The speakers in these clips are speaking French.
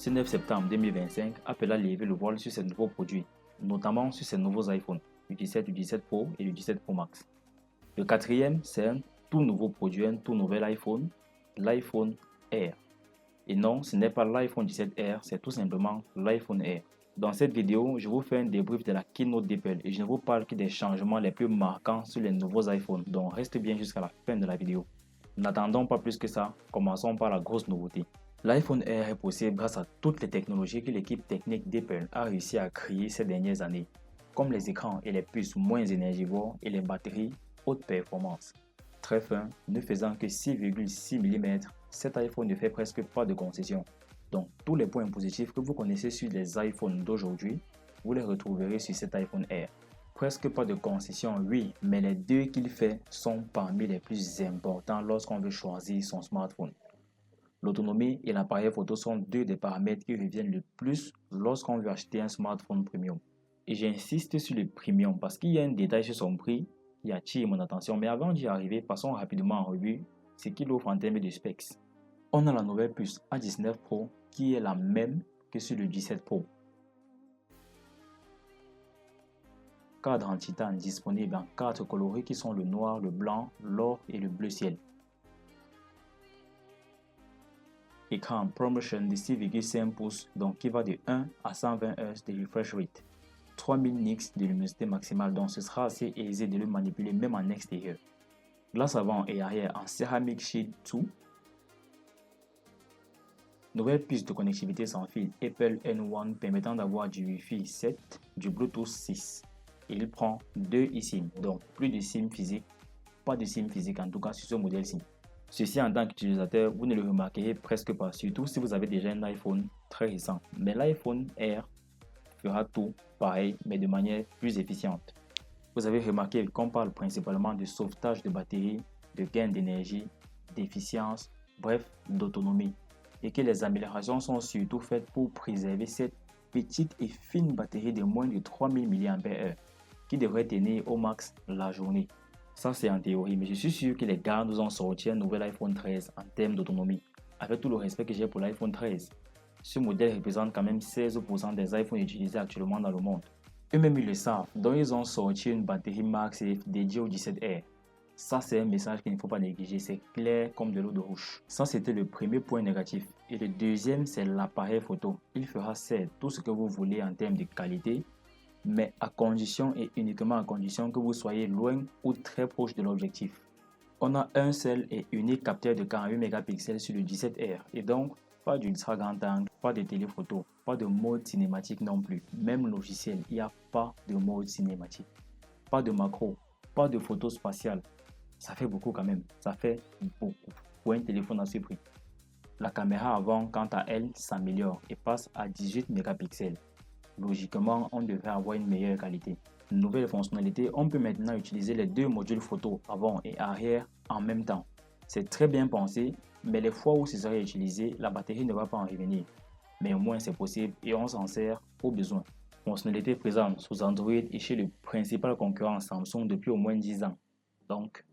Ce 9 septembre 2025, Apple a levé le voile sur ses nouveaux produits, notamment sur ses nouveaux iPhones, le 17, le 17 Pro et le 17 Pro Max. Le quatrième, c'est un tout nouveau produit, un tout nouvel iPhone, l'iPhone Air. Et non, ce n'est pas l'iPhone 17R, c'est tout simplement l'iPhone Air. Dans cette vidéo, je vous fais un débrief de la keynote d'Apple et je ne vous parle que des changements les plus marquants sur les nouveaux iPhones, donc restez bien jusqu'à la fin de la vidéo. N'attendons pas plus que ça, commençons par la grosse nouveauté. L'iPhone Air est possible grâce à toutes les technologies que l'équipe technique d'Apple a réussi à créer ces dernières années, comme les écrans et les puces moins énergivores et les batteries haute performance. Très fin, ne faisant que 6,6 mm, cet iPhone ne fait presque pas de concession. Donc tous les points positifs que vous connaissez sur les iPhones d'aujourd'hui, vous les retrouverez sur cet iPhone Air. Presque pas de concession, oui, mais les deux qu'il fait sont parmi les plus importants lorsqu'on veut choisir son smartphone. L'autonomie et l'appareil photo sont deux des paramètres qui reviennent le plus lorsqu'on veut acheter un smartphone premium. Et j'insiste sur le premium parce qu'il y a un détail sur son prix qui attire mon attention. Mais avant d'y arriver, passons rapidement en revue ce qu'il offre en termes de specs. On a la nouvelle puce A19 Pro qui est la même que sur le 17 Pro. Cadre en titane disponible en 4 coloris qui sont le noir, le blanc, l'or et le bleu ciel. Écran ProMotion de 6,5 pouces donc qui va de 1 à 120 Hz de refresh rate. 3000 nits de luminosité maximale, donc ce sera assez aisé de le manipuler même en extérieur. Glace avant et arrière en Ceramic Shield 2. Nouvelle puce de connectivité sans fil Apple N1 permettant d'avoir du Wi-Fi 7, du Bluetooth 6. Il prend 2 eSIM, donc plus de SIM physique, pas de SIM physique en tout cas sur ce modèle-ci. Ceci en tant qu'utilisateur, vous ne le remarquerez presque pas, surtout si vous avez déjà un iPhone très récent. Mais l'iPhone Air fera tout pareil, mais de manière plus efficiente. Vous avez remarqué qu'on parle principalement de sauvetage de batterie, de gain d'énergie, d'efficience, bref, d'autonomie. Et que les améliorations sont surtout faites pour préserver cette petite et fine batterie de moins de 3000 mAh qui devrait tenir au max la journée. Ça c'est en théorie, mais je suis sûr que les gars nous ont sorti un nouvel iPhone 13 en termes d'autonomie. Avec tout le respect que j'ai pour l'iPhone 13, ce modèle représente quand même 16% des iPhones utilisés actuellement dans le monde. Eux-mêmes ils le savent, donc ils ont sorti une batterie MagSafe dédiée au 17R. Ça c'est un message qu'il ne faut pas négliger, c'est clair comme de l'eau de roche. Ça c'était le premier point négatif. Et le deuxième c'est l'appareil photo. Il fera certes tout ce que vous voulez en termes de qualité, mais à condition et uniquement à condition que vous soyez loin ou très proche de l'objectif. On a un seul et unique capteur de 48 mégapixels sur le 17R et donc pas d'ultra grand angle, pas de téléphoto, pas de mode cinématique non plus. Même logiciel, il n'y a pas de mode cinématique. Pas de macro, pas de photo spatiale. Ça fait beaucoup quand même, ça fait beaucoup pour un téléphone à ce prix. La caméra avant, quant à elle, s'améliore et passe à 18 mégapixels. Logiquement, on devrait avoir une meilleure qualité. Nouvelle fonctionnalité, on peut maintenant utiliser les deux modules photo avant et arrière en même temps. C'est très bien pensé, mais les fois où ce serait utilisé, la batterie ne va pas en revenir. Mais au moins c'est possible et on s'en sert au besoin. Fonctionnalité présente sous Android et chez le principal concurrent Samsung depuis au moins 10 ans. Donc,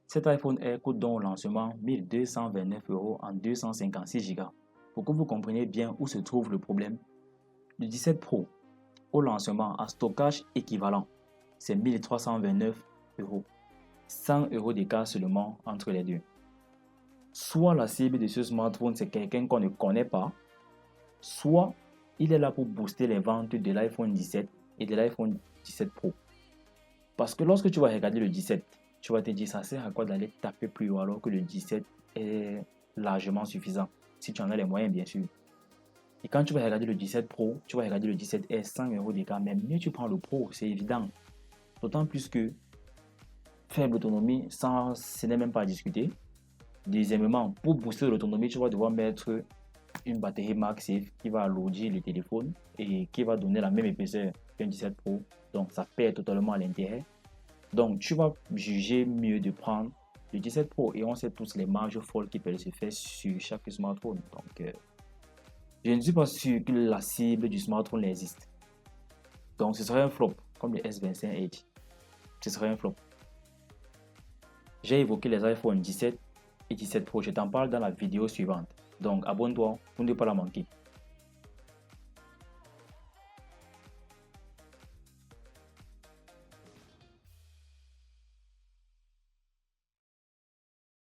cet iPhone Air coûte donc au lancement 1229 € en 256 Go. Pour que vous compreniez bien où se trouve le problème, le 17 Pro, au lancement à stockage équivalent, c'est 1329 €. 100 € d'écart seulement entre les deux. Soit la cible de ce smartphone c'est quelqu'un qu'on ne connaît pas, soit il est là pour booster les ventes de l'iPhone 17 et de l'iPhone 17 Pro. Parce que lorsque tu vas regarder le 17, tu vas te dire ça sert à quoi d'aller taper plus haut alors que le 17 est largement suffisant, si tu en as les moyens bien sûr. Et quand tu vas regarder le 17 Pro, tu vas regarder le 17S, 100 € d'écart, mais mieux tu prends le Pro, c'est évident. D'autant plus que faible autonomie, ce n'est même pas à discuter. Deuxièmement, pour booster l'autonomie, tu vas devoir mettre une batterie MagSafe qui va alourdir le téléphone et qui va donner la même épaisseur qu'un 17 Pro. Donc ça perd totalement l'intérêt. Donc tu vas juger mieux de prendre le 17 Pro et on sait tous les marges folles qui peuvent se faire sur chaque smartphone. Donc je ne suis pas sûr que la cible du smartphone existe. Donc ce serait un flop comme le S25 Edge. ce serait un flop. J'ai évoqué les iPhone 17 et 17 Pro, je t'en parle dans la vidéo suivante. Donc abonne-toi pour ne pas la manquer.